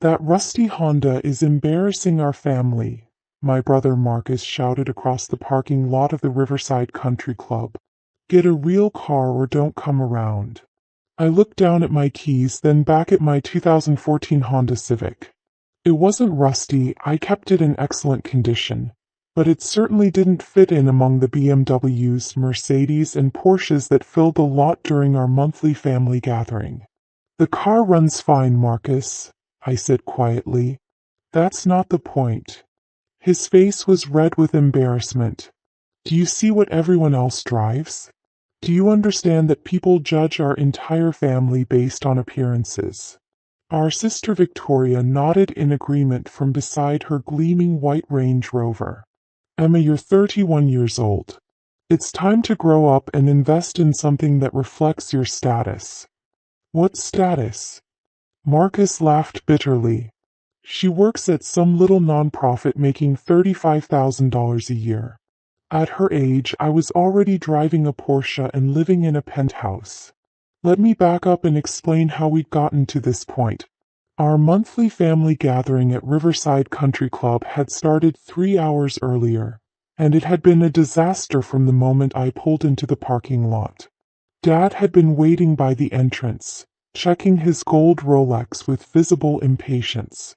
That rusty Honda is embarrassing our family, my brother Marcus shouted across the parking lot of the Riverside Country Club. Get a real car or don't come around. I looked down at my keys, then back at my 2014 Honda Civic. It wasn't rusty, I kept it in excellent condition. But it certainly didn't fit in among the BMWs, Mercedes, and Porsches that filled the lot during our monthly family gathering. The car runs fine, Marcus, I said quietly. That's not the point. His face was red with embarrassment. Do you see what everyone else drives? Do you understand that people judge our entire family based on appearances? Our sister Victoria nodded in agreement from beside her gleaming white Range Rover. Emma, you're 31 years old. It's time to grow up and invest in something that reflects your status. What status? Marcus laughed bitterly. She works at some little nonprofit making $35,000 a year. At her age, I was already driving a Porsche and living in a penthouse. Let me back up and explain how we'd gotten to this point. Our monthly family gathering at Riverside Country Club had started 3 hours earlier, and it had been a disaster from the moment I pulled into the parking lot. Dad had been waiting by the entrance, checking his gold Rolex with visible impatience.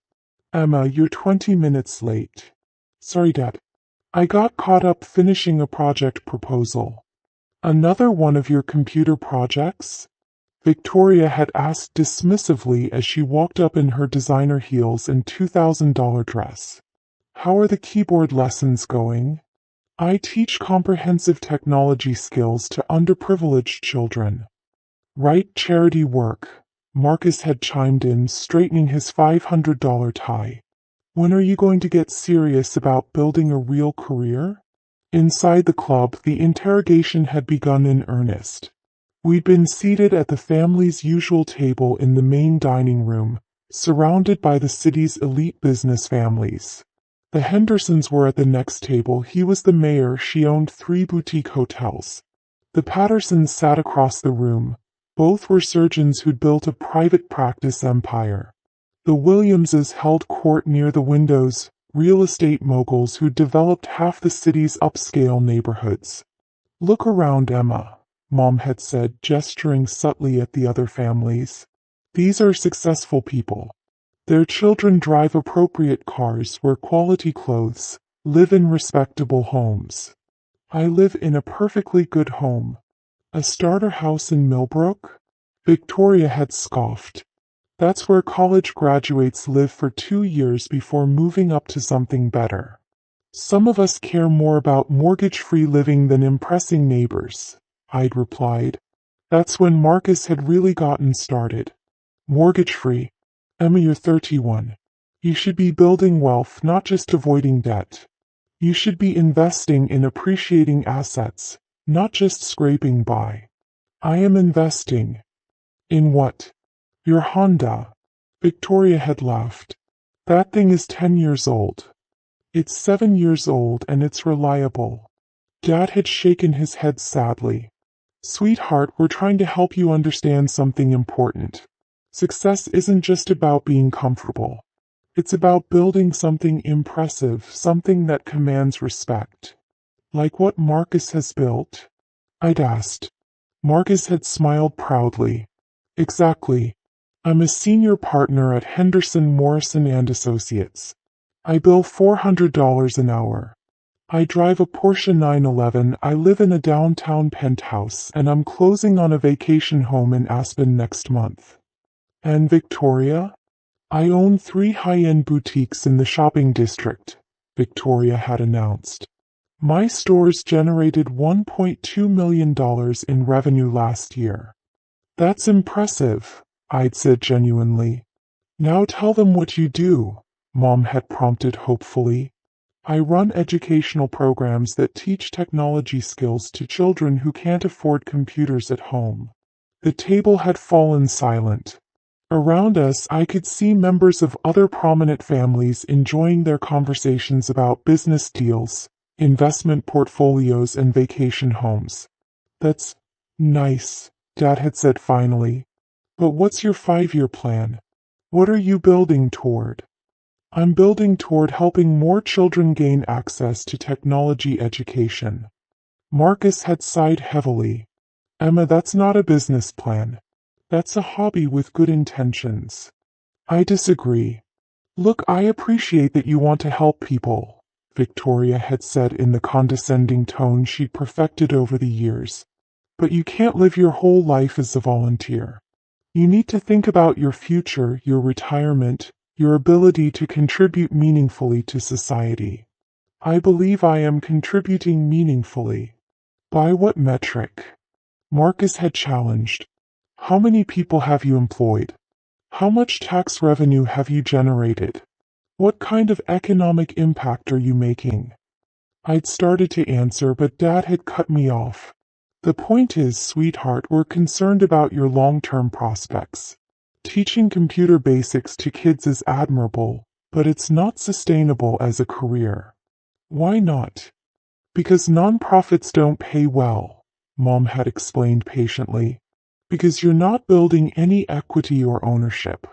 Emma, you're 20 minutes late. Sorry, Dad. I got caught up finishing a project proposal. Another one of your computer projects? Victoria had asked dismissively as she walked up in her designer heels and $2,000 dress. How are the keyboard lessons going? I teach comprehensive technology skills to underprivileged children. Right, charity work, Marcus had chimed in, straightening his $500 tie. When are you going to get serious about building a real career? Inside the club, the interrogation had begun in earnest. We'd been seated at the family's usual table in the main dining room, surrounded by the city's elite business families. The Hendersons were at the next table. He was the mayor. She owned 3 boutique hotels. The Pattersons sat across the room. Both were surgeons who'd built a private practice empire. The Williamses held court near the windows, real estate moguls who'd developed half the city's upscale neighborhoods. Look around, Emma, Mom had said, gesturing subtly at the other families. These are successful people. Their children drive appropriate cars, wear quality clothes, live in respectable homes. I live in a perfectly good home. A starter house in Millbrook? Victoria had scoffed. That's where college graduates live for 2 years before moving up to something better. Some of us care more about mortgage-free living than impressing neighbors, I'd replied. That's when Marcus had really gotten started. Mortgage-free. Emma, you're 31. You should be building wealth, not just avoiding debt. You should be investing in appreciating assets, not just scraping by. I am investing. In what? Your Honda. Victoria had laughed. That thing is 10 years old. It's 7 years old and it's reliable. Dad had shaken his head sadly. Sweetheart, we're trying to help you understand something important. Success isn't just about being comfortable. It's about building something impressive, something that commands respect. Like what Marcus has built? I'd asked. Marcus had smiled proudly. Exactly. I'm a senior partner at Henderson, Morrison & Associates. I bill $400 an hour. I drive a Porsche 911, I live in a downtown penthouse, and I'm closing on a vacation home in Aspen next month. And Victoria? I own 3 high-end boutiques in the shopping district, Victoria had announced. My stores generated $1.2 million in revenue last year. That's impressive, I'd said genuinely. Now tell them what you do, Mom had prompted hopefully. I run educational programs that teach technology skills to children who can't afford computers at home. The table had fallen silent. Around us, I could see members of other prominent families enjoying their conversations about business deals, investment portfolios, and vacation homes. That's nice, Dad had said finally. But what's your 5-year plan? What are you building toward? I'm building toward helping more children gain access to technology education. Marcus had sighed heavily. Emma, that's not a business plan. That's a hobby with good intentions. I disagree. Look, I appreciate that you want to help people, Victoria had said in the condescending tone she'd perfected over the years. But you can't live your whole life as a volunteer. You need to think about your future, your retirement, your ability to contribute meaningfully to society. I believe I am contributing meaningfully. By what metric? Marcus had challenged. How many people have you employed? How much tax revenue have you generated? What kind of economic impact are you making? I'd started to answer, but Dad had cut me off. The point is, sweetheart, we're concerned about your long-term prospects. Teaching computer basics to kids is admirable, but it's not sustainable as a career. Why not? Because nonprofits don't pay well, Mom had explained patiently. Because you're not building any equity or ownership.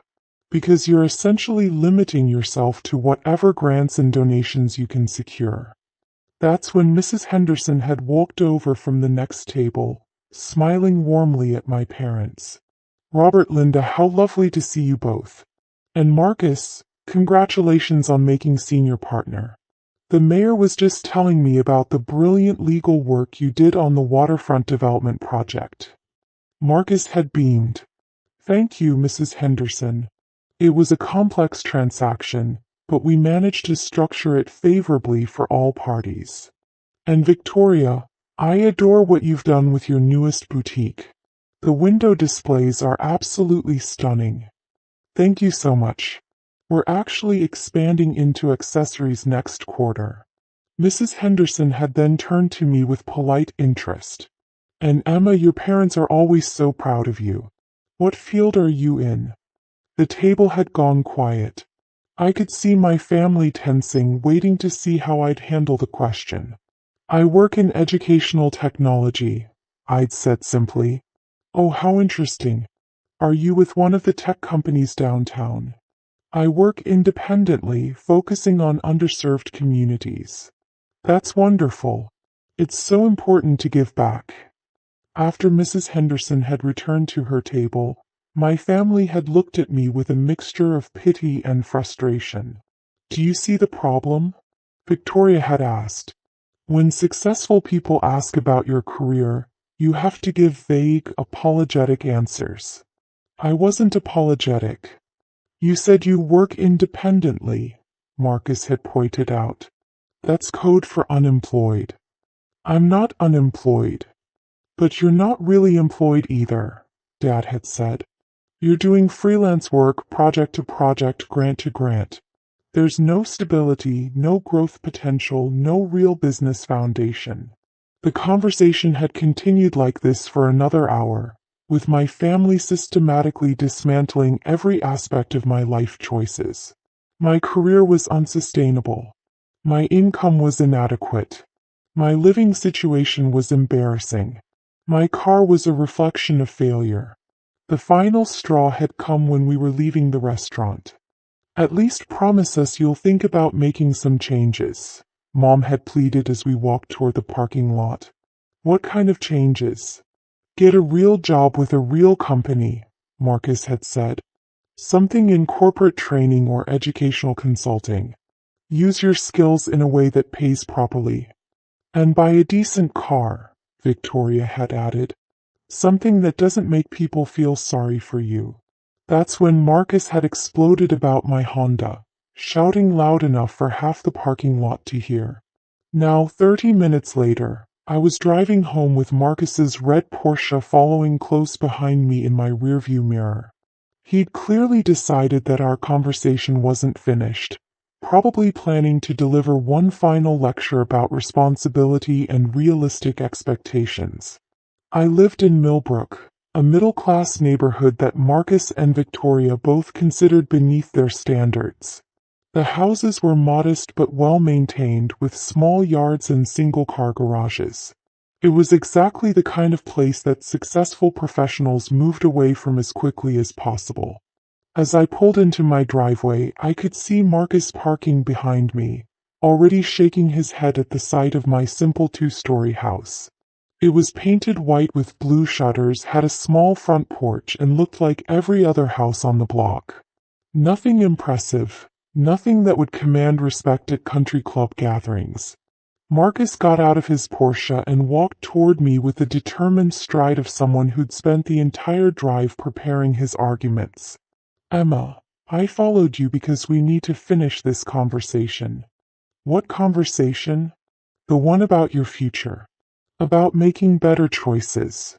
Because you're essentially limiting yourself to whatever grants and donations you can secure. That's when Mrs. Henderson had walked over from the next table, smiling warmly at my parents. Robert, Linda, how lovely to see you both. And Marcus, congratulations on making senior partner. The mayor was just telling me about the brilliant legal work you did on the waterfront development project. Marcus had beamed. Thank you, Mrs. Henderson. It was a complex transaction, but we managed to structure it favorably for all parties. And Victoria, I adore what you've done with your newest boutique. The window displays are absolutely stunning. Thank you so much. We're actually expanding into accessories next quarter. Mrs. Henderson had then turned to me with polite interest. And Emma, your parents are always so proud of you. What field are you in? The table had gone quiet. I could see my family tensing, waiting to see how I'd handle the question. I work in educational technology, I'd said simply. Oh, how interesting. Are you with one of the tech companies downtown? I work independently, focusing on underserved communities. That's wonderful. It's so important to give back. After Mrs. Henderson had returned to her table, my family had looked at me with a mixture of pity and frustration. Do you see the problem? Victoria had asked. When successful people ask about your career, you have to give vague, apologetic answers. I wasn't apologetic. You said you work independently, Marcus had pointed out. That's code for unemployed. I'm not unemployed. But you're not really employed either, Dad had said. You're doing freelance work, project to project, grant to grant. There's no stability, no growth potential, no real business foundation. The conversation had continued like this for another hour, with my family systematically dismantling every aspect of my life choices. My career was unsustainable. My income was inadequate. My living situation was embarrassing. My car was a reflection of failure. The final straw had come when we were leaving the restaurant. At least promise us you'll think about making some changes, Mom had pleaded as we walked toward the parking lot. What kind of changes? Get a real job with a real company, Marcus had said. Something in corporate training or educational consulting. Use your skills in a way that pays properly. And buy a decent car, Victoria had added. Something that doesn't make people feel sorry for you. That's when Marcus had exploded about my Honda, shouting loud enough for half the parking lot to hear. Now, 30 minutes later, I was driving home with Marcus's red Porsche following close behind me in my rearview mirror. He'd clearly decided that our conversation wasn't finished, probably planning to deliver one final lecture about responsibility and realistic expectations. I lived in Millbrook, a middle-class neighborhood that Marcus and Victoria both considered beneath their standards. The houses were modest but well-maintained, with small yards and single-car garages. It was exactly the kind of place that successful professionals moved away from as quickly as possible. As I pulled into my driveway, I could see Marcus parking behind me, already shaking his head at the sight of my simple two-story house. It was painted white with blue shutters, had a small front porch, and looked like every other house on the block. Nothing impressive, nothing that would command respect at country club gatherings. Marcus got out of his Porsche and walked toward me with the determined stride of someone who'd spent the entire drive preparing his arguments. "Emma, I followed you because we need to finish this conversation." "What conversation?" "The one about your future. About making better choices."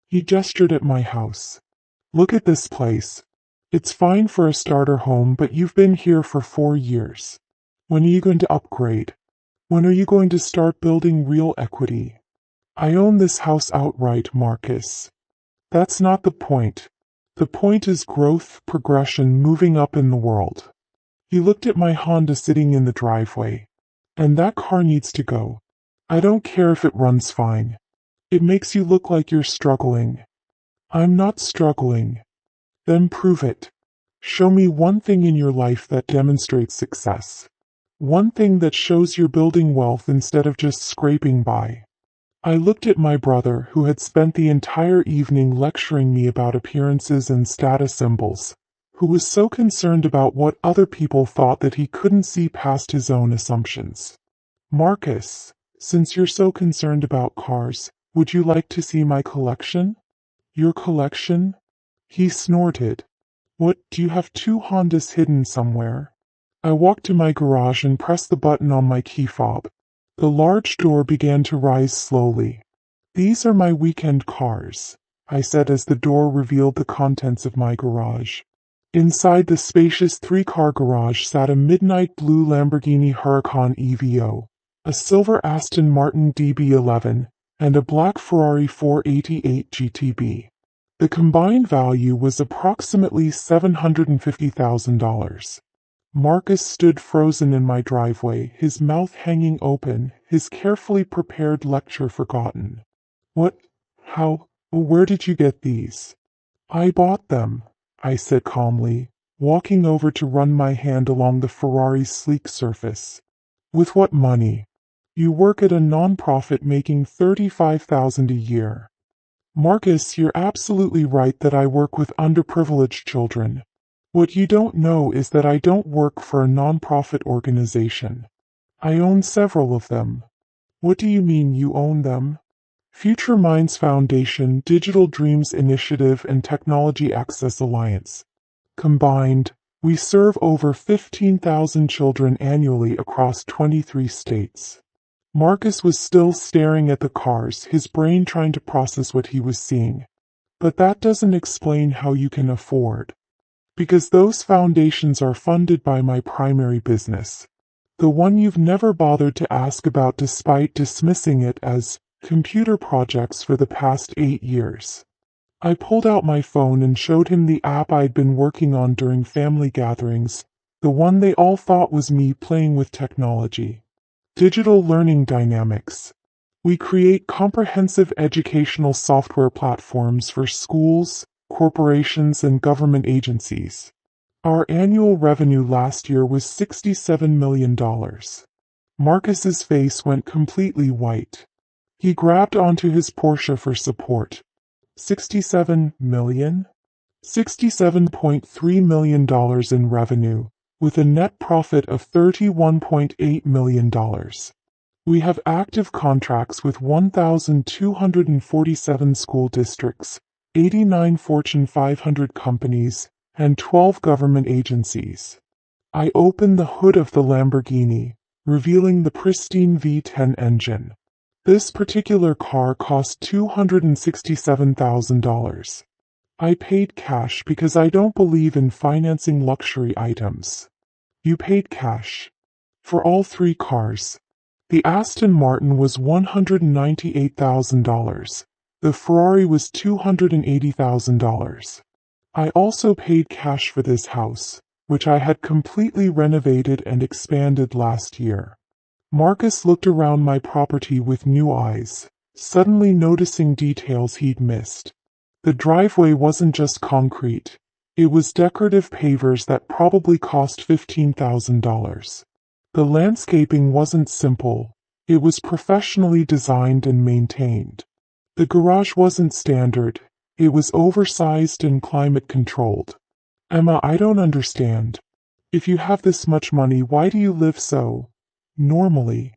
He gestured at my house. "Look at this place. It's fine for a starter home, but you've been here for 4 years. When are you going to upgrade? When are you going to start building real equity?" "I own this house outright, Marcus." "That's not the point. The point is growth, progression, moving up in the world." He looked at my Honda sitting in the driveway. "And that car needs to go. I don't care if it runs fine. It makes you look like you're struggling." "I'm not struggling." "Then prove it. Show me one thing in your life that demonstrates success. One thing that shows you're building wealth instead of just scraping by." I looked at my brother, who had spent the entire evening lecturing me about appearances and status symbols, who was so concerned about what other people thought that he couldn't see past his own assumptions. "Marcus, since you're so concerned about cars, would you like to see my collection?" "Your collection?" He snorted. "What, do you have 2 Hondas hidden somewhere?" I walked to my garage and pressed the button on my key fob. The large door began to rise slowly. "These are my weekend cars," I said as the door revealed the contents of my garage. Inside the spacious 3-car garage sat a midnight blue Lamborghini Huracan EVO, a silver Aston Martin DB11, and a black Ferrari 488 GTB. The combined value was approximately $750,000. Marcus stood frozen in my driveway, his mouth hanging open, his carefully prepared lecture forgotten. "What? How? Where did you get these?" "I bought them," I said calmly, walking over to run my hand along the Ferrari's sleek surface. "With what money?" "You work at a non-profit making $35,000 a year." "Marcus, you're absolutely right that I work with underprivileged children. What you don't know is that I don't work for a non-profit organization. I own several of them." "What do you mean you own them?" Future Minds Foundation, Digital Dreams Initiative, and Technology Access Alliance. Combined, we serve over 15,000 children annually across 23 states. Marcus was still staring at the cars, his brain trying to process what he was seeing. "But that doesn't explain how you can afford." "Because those foundations are funded by my primary business. The one you've never bothered to ask about despite dismissing it as computer projects for the past 8 years. I pulled out my phone and showed him the app I'd been working on during family gatherings, the one they all thought was me playing with technology. Digital Learning Dynamics. We create comprehensive educational software platforms for schools, corporations, and government agencies. Our annual revenue last year was $67 million. Marcus's face went completely white. He grabbed onto his Porsche for support. 67 million? $67.3 million in revenue, with a net profit of $31.8 million. We have active contracts with 1,247 school districts, 89 Fortune 500 companies, and 12 government agencies. I opened the hood of the Lamborghini, revealing the pristine V10 engine. This particular car cost $267,000. I paid cash because I don't believe in financing luxury items. You paid cash. For all 3 cars. The Aston Martin was $198,000. The Ferrari was $280,000. I also paid cash for this house, which I had completely renovated and expanded last year. Marcus looked around my property with new eyes, suddenly noticing details he'd missed. The driveway wasn't just concrete. It was decorative pavers that probably cost $15,000. The landscaping wasn't simple. It was professionally designed and maintained. The garage wasn't standard. It was oversized and climate-controlled. Emma, I don't understand. If you have this much money, why do you live so normally?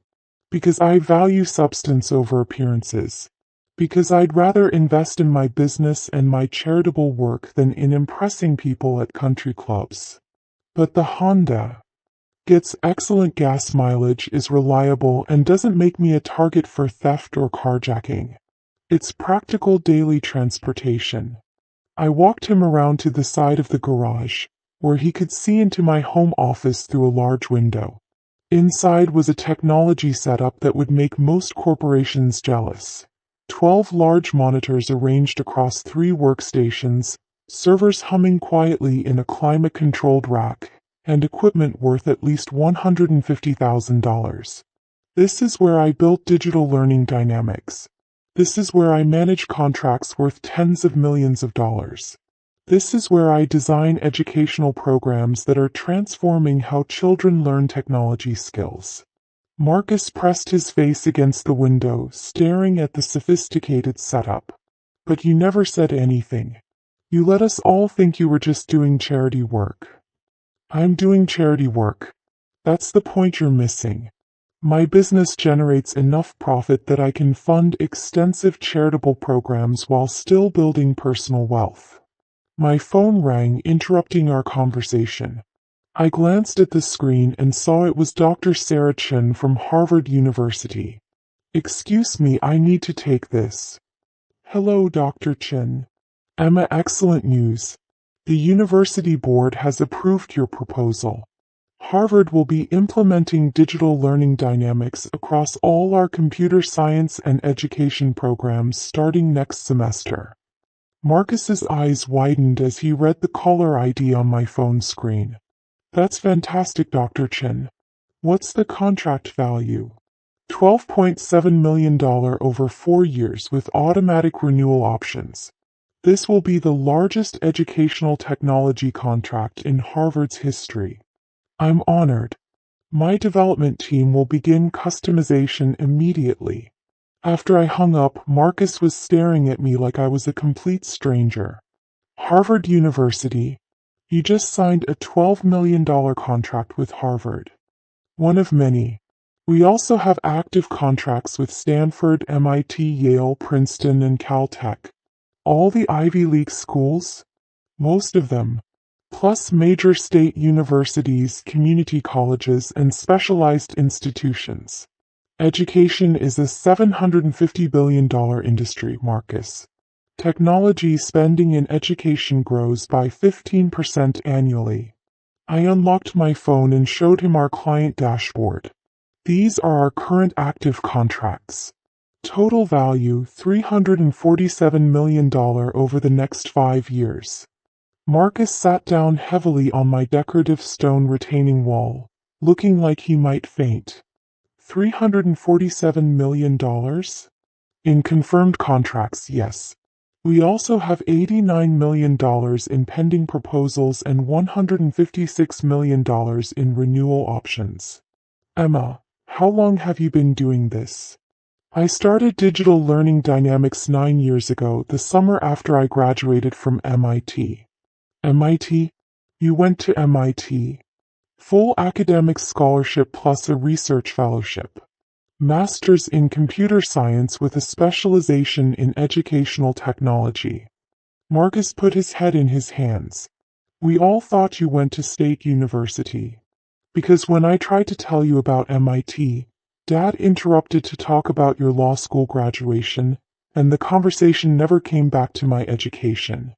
Because I value substance over appearances. Because I'd rather invest in my business and my charitable work than in impressing people at country clubs. But the Honda gets excellent gas mileage, is reliable, and doesn't make me a target for theft or carjacking. It's practical daily transportation. I walked him around to the side of the garage, where he could see into my home office through a large window. Inside was a technology setup that would make most corporations jealous. 12 large monitors arranged across 3 workstations, servers humming quietly in a climate-controlled rack, and equipment worth at least $150,000. This is where I built digital learning dynamics. This is where I manage contracts worth tens of millions of dollars. This is where I design educational programs that are transforming how children learn technology skills. Marcus pressed his face against the window, staring at the sophisticated setup. But you never said anything. You let us all think you were just doing charity work. I'm doing charity work. That's the point you're missing. My business generates enough profit that I can fund extensive charitable programs while still building personal wealth. My phone rang, interrupting our conversation. I glanced at the screen and saw it was Dr. Sarah Chen from Harvard University. Excuse me, I need to take this. Hello, Dr. Chen. Emma, excellent news. The university board has approved your proposal. Harvard will be implementing digital learning dynamics across all our computer science and education programs starting next semester. Marcus's eyes widened as he read the caller ID on my phone screen. That's fantastic, Dr. Chen. What's the contract value? $12.7 million over 4 years with automatic renewal options. This will be the largest educational technology contract in Harvard's history. I'm honored. My development team will begin customization immediately. After I hung up, Marcus was staring at me like I was a complete stranger. Harvard University. You just signed a $12 million contract with Harvard. One of many. We also have active contracts with Stanford, MIT, Yale, Princeton, and Caltech. All the Ivy League schools? Most of them. Plus major state universities, community colleges, and specialized institutions. Education is a $750 billion industry, Marcus. Technology spending in education grows by 15% annually. I unlocked my phone and showed him our client dashboard. These are our current active contracts. Total value $347 million over the next 5 years. Marcus sat down heavily on my decorative stone retaining wall, looking like he might faint. $347 million? In confirmed contracts, yes. We also have $89 million in pending proposals and $156 million in renewal options. Emma, how long have you been doing this? I started digital learning dynamics 9 years ago, the summer after I graduated from MIT. MIT? You went to MIT. Full academic scholarship plus a research fellowship. Master's in computer science with a specialization in educational technology. Marcus put his head in his hands. We all thought you went to State University. Because when I tried to tell you about MIT, Dad interrupted to talk about your law school graduation, and the conversation never came back to my education.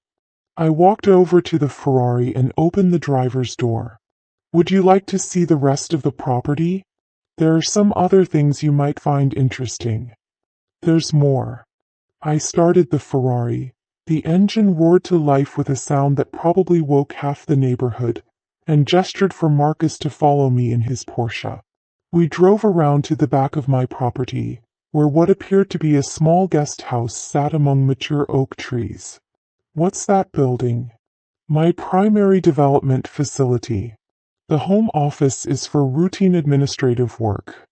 I walked over to the Ferrari and opened the driver's door. Would you like to see the rest of the property? There are some other things you might find interesting. There's more. I started the Ferrari. The engine roared to life with a sound that probably woke half the neighborhood, and gestured for Marcus to follow me in his Porsche. We drove around to the back of my property, where what appeared to be a small guest house sat among mature oak trees. What's that building? My primary development facility. The home office is for routine administrative work.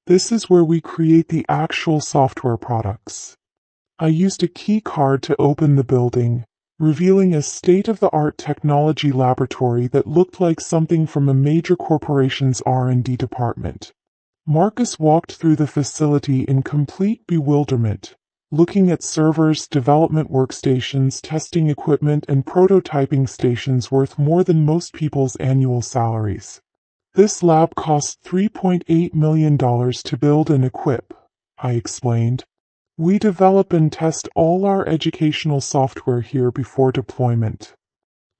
This is where we create the actual software products. I used a key card to open the building, revealing a state-of-the-art technology laboratory that looked like something from a major corporation's R&D department. Marcus walked through the facility in complete bewilderment, looking at servers, development workstations, testing equipment, and prototyping stations worth more than most people's annual salaries. This lab cost $3.8 million to build and equip, I explained. We develop and test all our educational software here before deployment.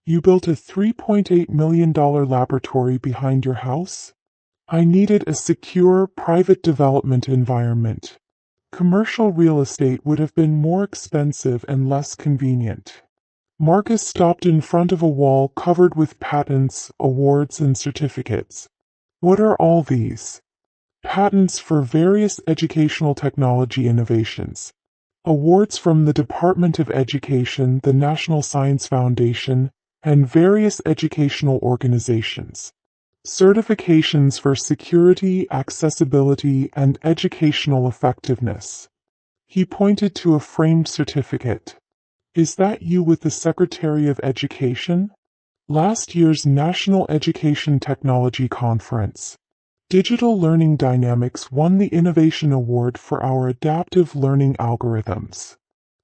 You built a $3.8 million laboratory behind your house? I needed a secure, private development environment. Commercial real estate would have been more expensive and less convenient. Marcus stopped in front of a wall covered with patents, awards, and certificates. What are all these? Patents for various educational technology innovations. Awards from the Department of Education, the National Science Foundation, and various educational organizations. Certifications for security, accessibility, and educational effectiveness. He pointed to a framed certificate. Is that you with the Secretary of Education? Last year's National Education Technology Conference. Digital Learning Dynamics won the Innovation Award for our adaptive learning algorithms.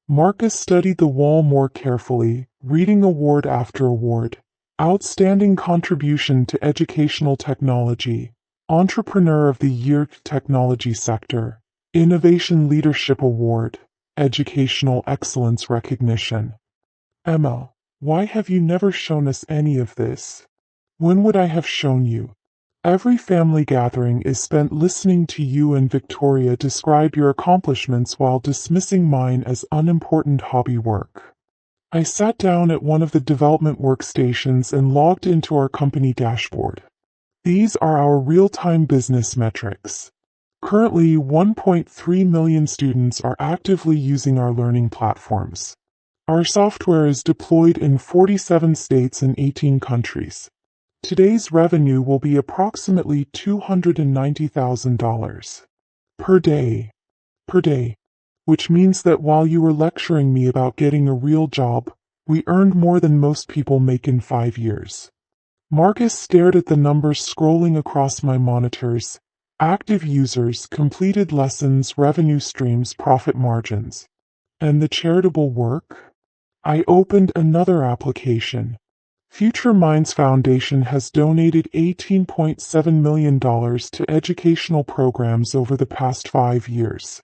Marcus studied the wall more carefully, reading award after award. Outstanding Contribution to Educational Technology, Entrepreneur of the Year Technology Sector, Innovation Leadership Award, Educational Excellence Recognition. Emma, why have you never shown us any of this? When would I have shown you? Every family gathering is spent listening to you and Victoria describe your accomplishments while dismissing mine as unimportant hobby work. I sat down at one of the development workstations and logged into our company dashboard. These are our real-time business metrics. Currently, 1.3 million students are actively using our learning platforms. Our software is deployed in 47 states and 18 countries. Today's revenue will be approximately $290,000 per day, which means that while you were lecturing me about getting a real job, we earned more than most people make in 5 years. Marcus stared at the numbers scrolling across my monitors: active users, completed lessons, revenue streams, profit margins. And the charitable work? I opened another application. Future Minds Foundation has donated $18.7 million to educational programs over the past 5 years.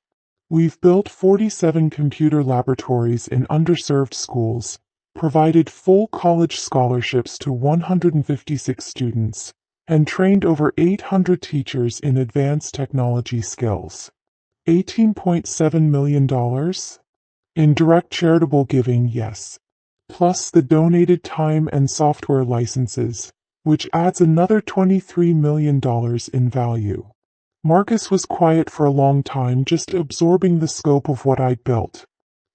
We've built 47 computer laboratories in underserved schools, provided full college scholarships to 156 students, and trained over 800 teachers in advanced technology skills. $18.7 million? In direct charitable giving, yes. Plus the donated time and software licenses, which adds another $23 million in value. Marcus was quiet for a long time, just absorbing the scope of what I'd built.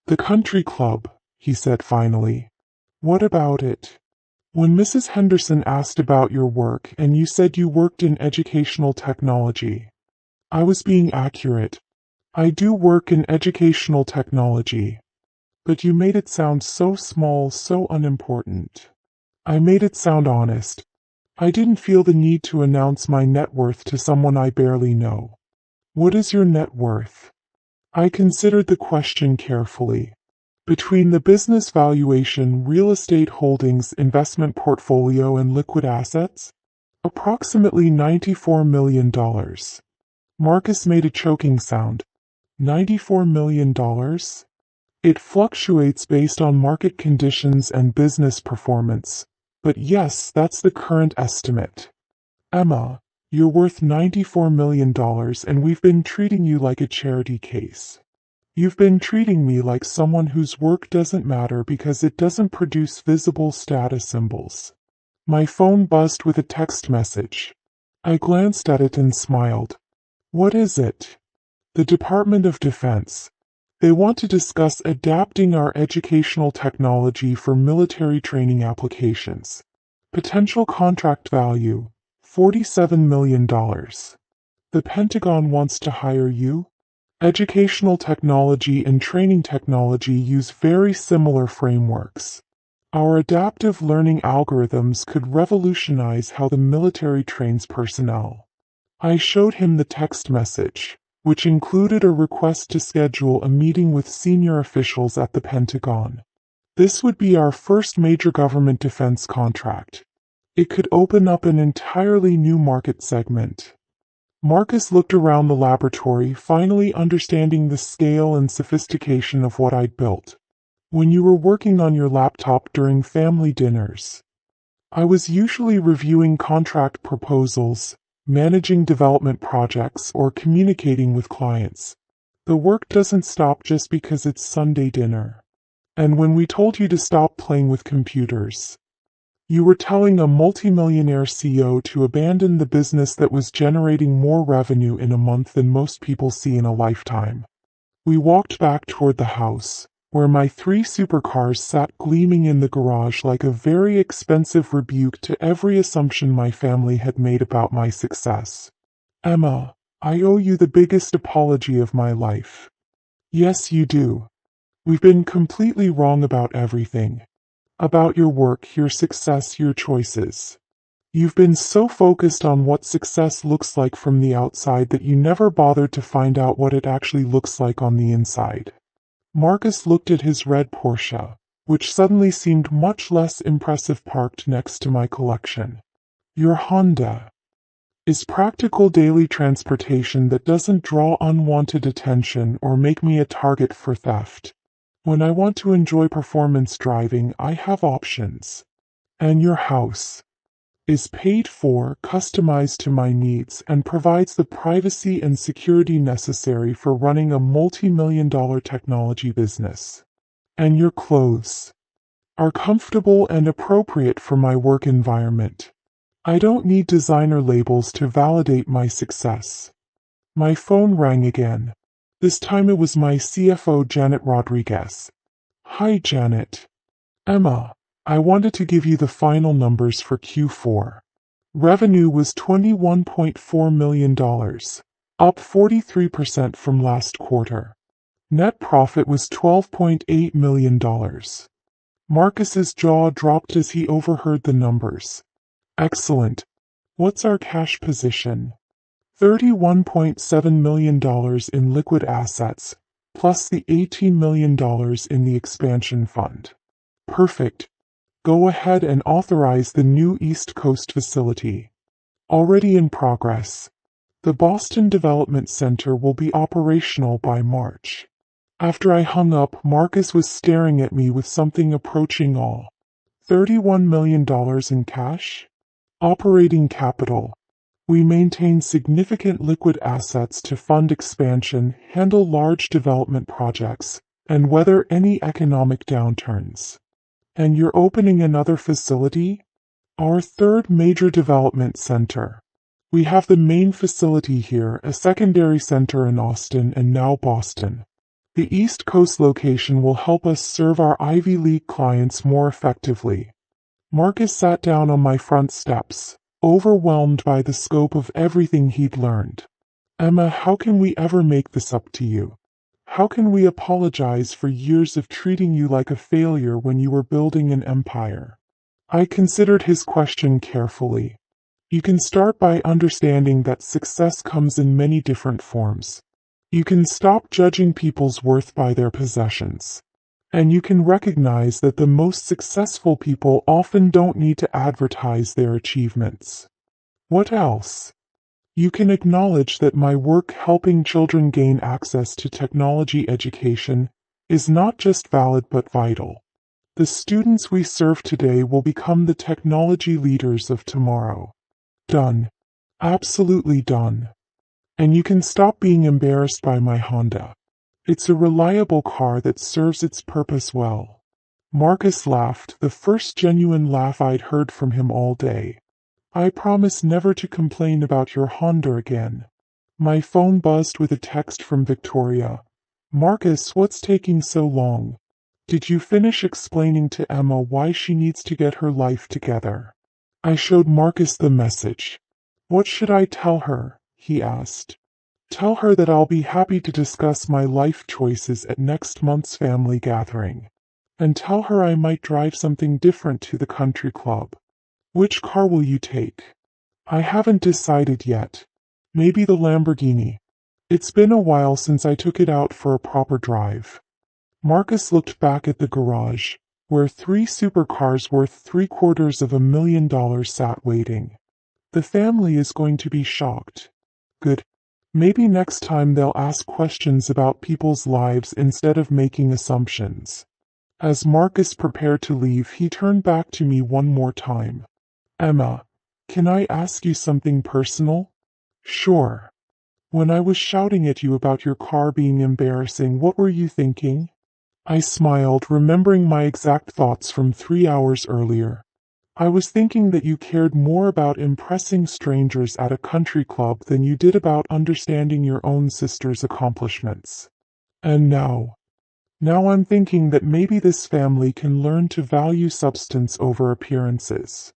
The country club, he said finally. What about it? When Mrs. Henderson asked about your work and you said you worked in educational technology, I was being accurate. I do work in educational technology. But you made it sound so small, so unimportant. I made it sound honest. I didn't feel the need to announce my net worth to someone I barely know. What is your net worth? I considered the question carefully. Between the business valuation, real estate holdings, investment portfolio, and liquid assets? Approximately $94 million. Marcus made a choking sound. $94 million? It fluctuates based on market conditions and business performance. But yes, that's the current estimate. Emma, you're worth $94 million and we've been treating you like a charity case. You've been treating me like someone whose work doesn't matter because it doesn't produce visible status symbols. My phone buzzed with a text message. I glanced at it and smiled. What is it? The Department of Defense. They want to discuss adapting our educational technology for military training applications. Potential contract value, $47 million. The Pentagon wants to hire you? Educational technology and training technology use very similar frameworks. Our adaptive learning algorithms could revolutionize how the military trains personnel. I showed him the text message, which included a request to schedule a meeting with senior officials at the Pentagon. This would be our first major government defense contract. It could open up an entirely new market segment. Marcus looked around the laboratory, finally understanding the scale and sophistication of what I'd built. When you were working on your laptop during family dinners, I was usually reviewing contract proposals, managing development projects, or communicating with clients. The work doesn't stop just because it's Sunday dinner. And when we told you to stop playing with computers, you were telling a multimillionaire CEO to abandon the business that was generating more revenue in a month than most people see in a lifetime. We walked back toward the house, where my 3 supercars sat gleaming in the garage like a very expensive rebuke to every assumption my family had made about my success. Emma, I owe you the biggest apology of my life. Yes, you do. We've been completely wrong about everything. About your work, your success, your choices. You've been so focused on what success looks like from the outside that you never bothered to find out what it actually looks like on the inside. Marcus looked at his red Porsche, which suddenly seemed much less impressive parked next to my collection. Your Honda is practical daily transportation that doesn't draw unwanted attention or make me a target for theft. When I want to enjoy performance driving, I have options. And your house is paid for, customized to my needs, and provides the privacy and security necessary for running a multi-million-dollar technology business. And your clothes are comfortable and appropriate for my work environment. I don't need designer labels to validate my success. My phone rang again. This time it was my CFO, Janet Rodriguez. Hi, Janet. Emma, I wanted to give you the final numbers for Q4. Revenue was $21.4 million, up 43% from last quarter. Net profit was $12.8 million. Marcus's jaw dropped as he overheard the numbers. Excellent. What's our cash position? $31.7 million in liquid assets, plus the $18 million in the expansion fund. Perfect. Go ahead and authorize the new East Coast facility. Already in progress. The Boston Development Center will be operational by March. After I hung up, Marcus was staring at me with something approaching awe. $31 million in cash? Operating capital. We maintain significant liquid assets to fund expansion, handle large development projects, and weather any economic downturns. And you're opening another facility? Our 3rd major development center. We have the main facility here, a secondary center in Austin, and now Boston. The East Coast location will help us serve our Ivy League clients more effectively. Marcus sat down on my front steps, overwhelmed by the scope of everything he'd learned. Emma, how can we ever make this up to you? How can we apologize for years of treating you like a failure when you were building an empire? I considered his question carefully. You can start by understanding that success comes in many different forms. You can stop judging people's worth by their possessions. And you can recognize that the most successful people often don't need to advertise their achievements. What else? You can acknowledge that my work helping children gain access to technology education is not just valid but vital. The students we serve today will become the technology leaders of tomorrow. Done. Absolutely done. And you can stop being embarrassed by my Honda. It's a reliable car that serves its purpose well. Marcus laughed, the first genuine laugh I'd heard from him all day. I promise never to complain about your Honda again. My phone buzzed with a text from Victoria. Marcus, what's taking so long? Did you finish explaining to Emma why she needs to get her life together? I showed Marcus the message. What should I tell her? He asked. Tell her that I'll be happy to discuss my life choices at next month's family gathering. And tell her I might drive something different to the country club. Which car will you take? I haven't decided yet. Maybe the Lamborghini. It's been a while since I took it out for a proper drive. Marcus looked back at the garage, where 3 supercars worth $750,000 sat waiting. The family is going to be shocked. Good. Maybe next time they'll ask questions about people's lives instead of making assumptions. As Marcus prepared to leave, he turned back to me one more time. Emma, can I ask you something personal? Sure. When I was shouting at you about your car being embarrassing, what were you thinking? I smiled, remembering my exact thoughts from 3 hours earlier. I was thinking that you cared more about impressing strangers at a country club than you did about understanding your own sister's accomplishments. And now I'm thinking that maybe this family can learn to value substance over appearances.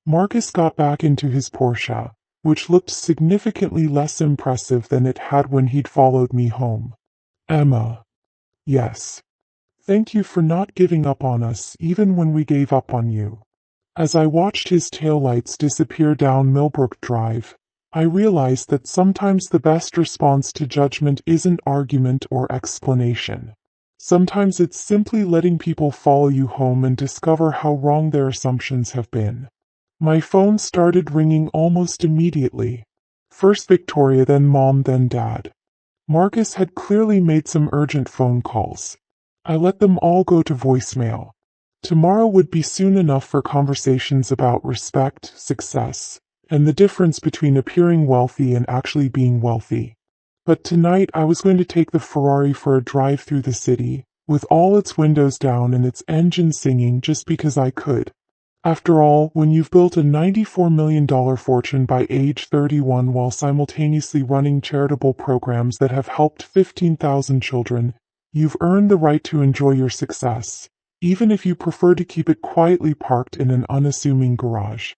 Marcus got back into his Porsche, which looked significantly less impressive than it had when he'd followed me home. Emma. Yes. Thank you for not giving up on us even when we gave up on you. As I watched his taillights disappear down Millbrook Drive, I realized that sometimes the best response to judgment isn't argument or explanation. Sometimes it's simply letting people follow you home and discover how wrong their assumptions have been. My phone started ringing almost immediately. First Victoria, then Mom, then Dad. Marcus had clearly made some urgent phone calls. I let them all go to voicemail. Tomorrow would be soon enough for conversations about respect, success, and the difference between appearing wealthy and actually being wealthy. But tonight I was going to take the Ferrari for a drive through the city, with all its windows down and its engine singing just because I could. After all, when you've built a $94 million fortune by age 31 while simultaneously running charitable programs that have helped 15,000 children, you've earned the right to enjoy your success, even if you prefer to keep it quietly parked in an unassuming garage.